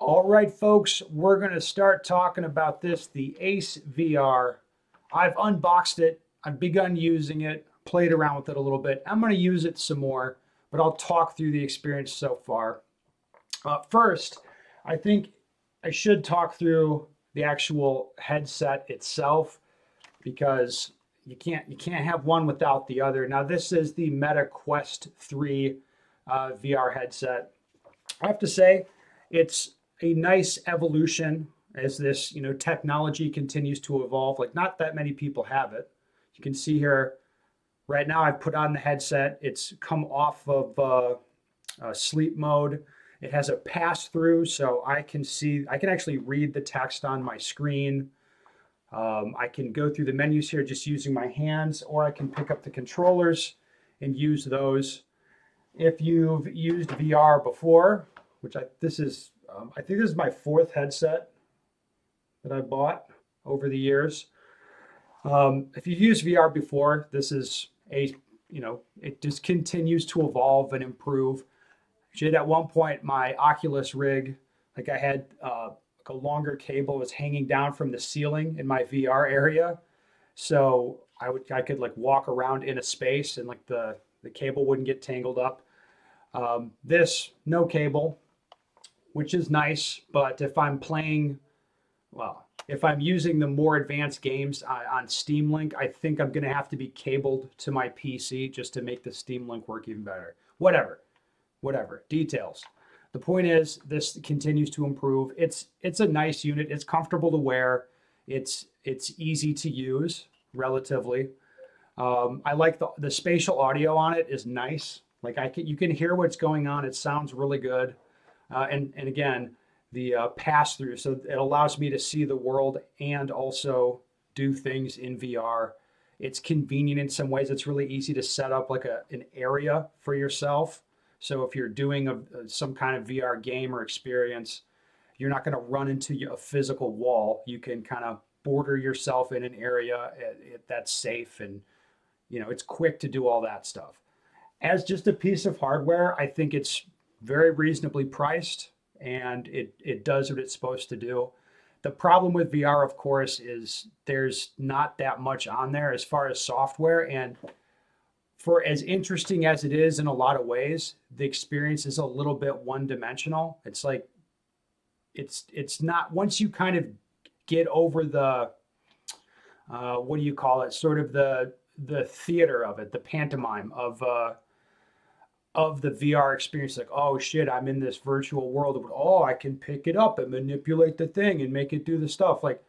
All right, folks, we're going to start talking about this, the Ace VR. I've unboxed it, I've begun using it, played around with it a little bit. I'm going to use it some more, but I'll talk through the experience so far. First, I think I should talk through the actual headset itself because you can't have one without the other. Now, this is the Meta Quest 3 VR headset. I have to say, it's a nice evolution as this, technology continues to evolve. Like not that many people have it. You can see here right now I've put on the headset. It's come off of sleep mode. It has a pass through, so I can actually read the text on my screen. I can go through the menus here just using my hands, or I can pick up the controllers and use those. If you've used VR before, which I think this is my fourth headset that I bought over the years. If you've used VR before, this is it just continues to evolve and improve. Actually, at one point, my Oculus rig, like I had like a longer cable was hanging down from the ceiling in my VR area, so I could like walk around in a space and like the cable wouldn't get tangled up. This no cable, which is nice, but if I'm using the more advanced games on Steam Link, I think I'm going to have to be cabled to my PC just to make the Steam Link work even better. Whatever, details. The point is, this continues to improve. It's a nice unit. It's comfortable to wear. It's easy to use relatively. I like the spatial audio on it is nice. Like you can hear what's going on. It sounds really good. And again, the pass through, so it allows me to see the world and also do things in VR. It's convenient in some ways. It's really easy to set up like an area for yourself. So if you're doing some kind of VR game or experience, you're not going to run into a physical wall. You can kind of border yourself in an area that's safe, and it's quick to do all that stuff. As just a piece of hardware, I think it's very reasonably priced, and it does what it's supposed to do. The problem with VR, of course, is there's not that much on there as far as software. And for as interesting as it is in a lot of ways, the experience is a little bit one dimensional. It's like it's not, once you kind of get over the what do you call it? Sort of the theater of it, the pantomime of the VR experience, like, oh shit, I'm in this virtual world. Oh, I can pick it up and manipulate the thing and make it do the stuff. Like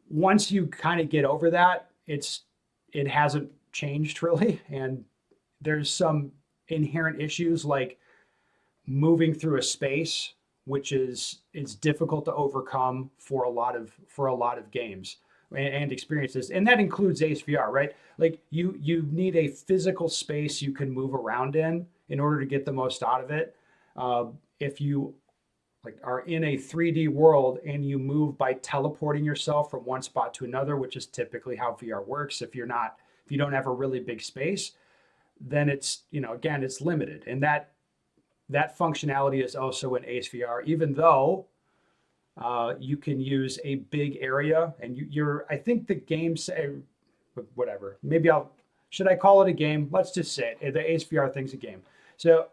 once you kind of get over that, it hasn't changed really. And there's some inherent issues like moving through a space, which is difficult to overcome for a lot of games and experiences, and that includes Ace VR, right? Like you need a physical space you can move around in order to get the most out of it. If you like are in a 3D world and you move by teleporting yourself from one spot to another, which is typically how VR works. If you don't have a really big space, then it's again it's limited, and that functionality is also in Ace VR, even though you can use a big area, and I think the game say, whatever. Maybe should I call it a game? Let's just say it. The Ace VR thing's a game. So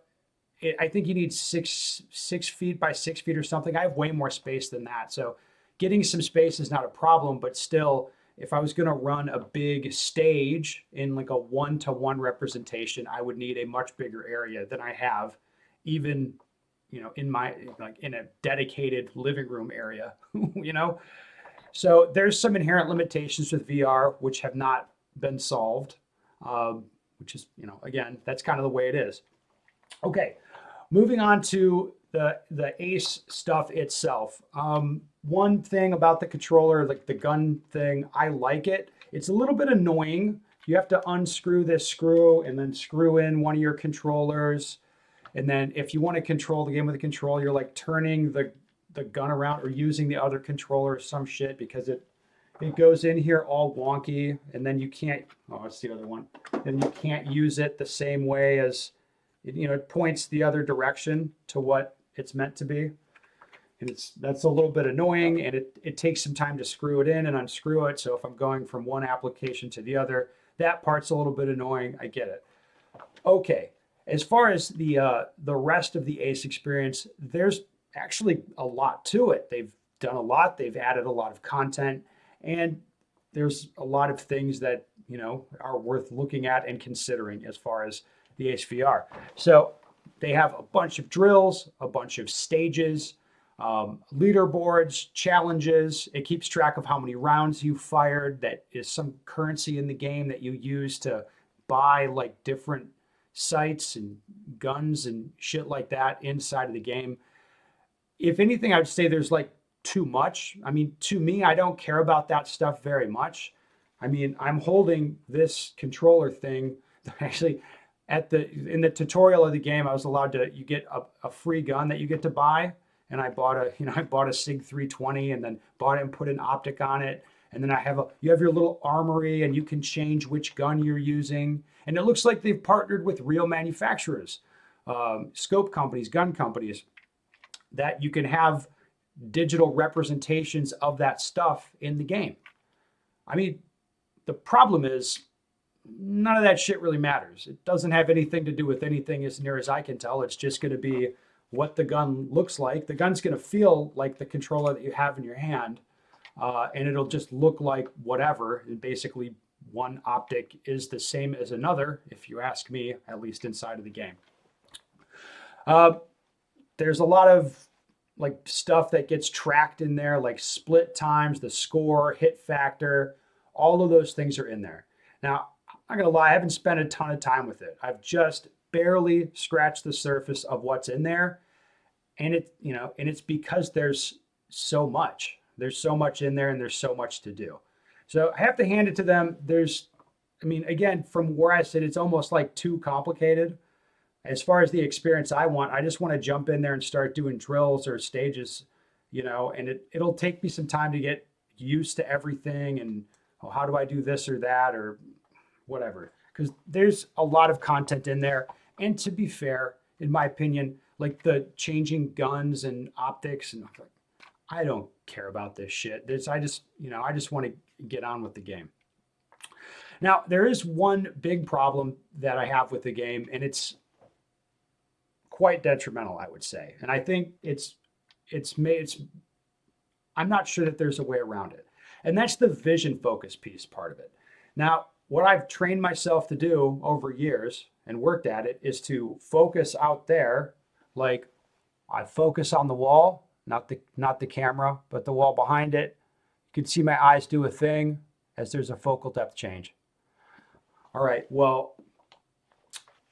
I think you need 6 feet by 6 feet or something. I have way more space than that. So getting some space is not a problem, but still, if I was going to run a big stage in like a 1-to-1 representation, I would need a much bigger area than I have, even in my like in a dedicated living room area. So there's some inherent limitations with VR which have not been solved, which is again, that's kind of the way it is. Okay, moving on to the Ace stuff itself. One thing about the controller, like the gun thing, I like it. It's a little bit annoying. You have to unscrew this screw and then screw in one of your controllers. And then if you want to control the game with a controller, you're like turning the gun around or using the other controller or some shit, because it goes in here all wonky, and then you can't, oh, that's the other one. And you can't use it the same way as, it points the other direction to what it's meant to be. And that's a little bit annoying, and it takes some time to screw it in and unscrew it. So if I'm going from one application to the other, that part's a little bit annoying. I get it. Okay, as far as the rest of the Ace experience, there's actually a lot to it. They've done a lot. They've added a lot of content, and there's a lot of things that are worth looking at and considering as far as the Ace VR. So they have a bunch of drills, a bunch of stages, leaderboards, challenges. It keeps track of how many rounds you fired. That is some currency in the game that you use to buy like different sights and guns and shit like that inside of the game. If anything, I would say there's like too much. I mean, to me, I don't care about that stuff very much. I mean, I'm holding this controller thing. Actually, in the tutorial of the game, I was allowed to, you get a free gun that you get to buy. And I bought a SIG 320 and then bought it and put an optic on it. And then you have your little armory and you can change which gun you're using. And it looks like they've partnered with real manufacturers, scope companies, gun companies, that you can have digital representations of that stuff in the game. I mean, the problem is none of that shit really matters. It doesn't have anything to do with anything as near as I can tell. It's just going to be what the gun looks like. The gun's going to feel like the controller that you have in your hand, and it'll just look like whatever. And basically, one optic is the same as another, if you ask me, at least inside of the game. There's a lot of like stuff that gets tracked in there, like split times, the score, hit factor, all of those things are in there. Now, I'm not gonna lie, I haven't spent a ton of time with it. I've just barely scratched the surface of what's in there. And it's because there's so much. There's so much in there and there's so much to do. So I have to hand it to them. Again, from where I sit, it's almost like too complicated. As far as the experience I want, I just want to jump in there and start doing drills or stages, and it'll take me some time to get used to everything and how do I do this or that or whatever. Because there's a lot of content in there. And to be fair, in my opinion, like the changing guns and optics, and I don't care about this shit. I just want to get on with the game. Now, there is one big problem that I have with the game, and it's quite detrimental, I would say. And I think I'm not sure that there's a way around it. And that's the vision focus piece part of it. Now, what I've trained myself to do over years and worked at it is to focus out there. Like I focus on the wall, not the camera, but the wall behind it. You can see my eyes do a thing as there's a focal depth change. All right, well,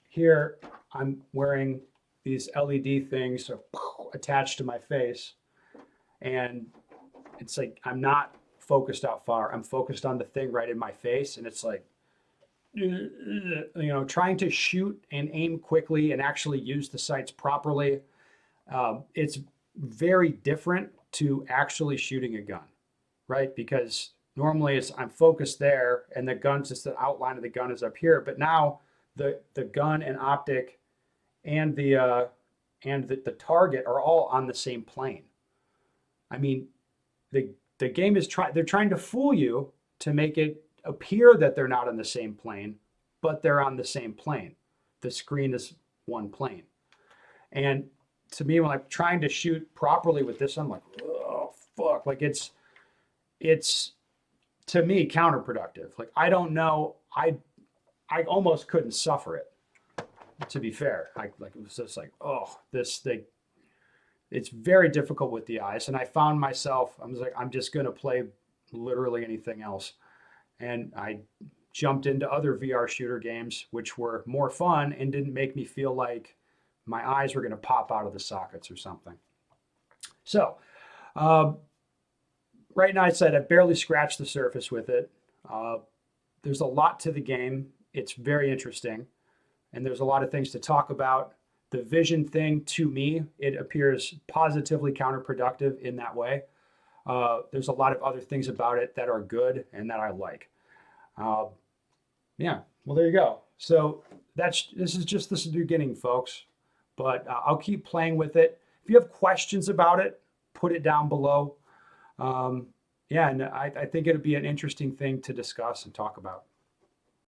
here I'm wearing these LED things attached to my face. And it's like, I'm not focused out far. I'm focused on the thing right in my face. And it's like, trying to shoot and aim quickly and actually use the sights properly. It's very different to actually shooting a gun, right? Because normally I'm focused there and the gun's just the outline of the gun is up here. But now the gun and optic and the target are all on the same plane. I mean, the game is they're trying to fool you to make it appear that they're not on the same plane, but they're on the same plane. The screen is one plane. And to me, when I'm trying to shoot properly with this, I'm like, oh fuck. Like it's to me counterproductive. Like I don't know, I almost couldn't suffer it. To be fair, it was just like, oh, this thing. It's very difficult with the eyes, and I found myself. I was like, I'm just going to play literally anything else, and I jumped into other VR shooter games, which were more fun and didn't make me feel like my eyes were going to pop out of the sockets or something. So, right now, I said I barely scratched the surface with it. There's a lot to the game. It's very interesting. And there's a lot of things to talk about. The vision thing, to me, it appears positively counterproductive in that way. There's a lot of other things about it that are good and that I like. Yeah, well, there you go. So this is the beginning, folks. But I'll keep playing with it. If you have questions about it, put it down below. Yeah, and I think it'd be an interesting thing to discuss and talk about.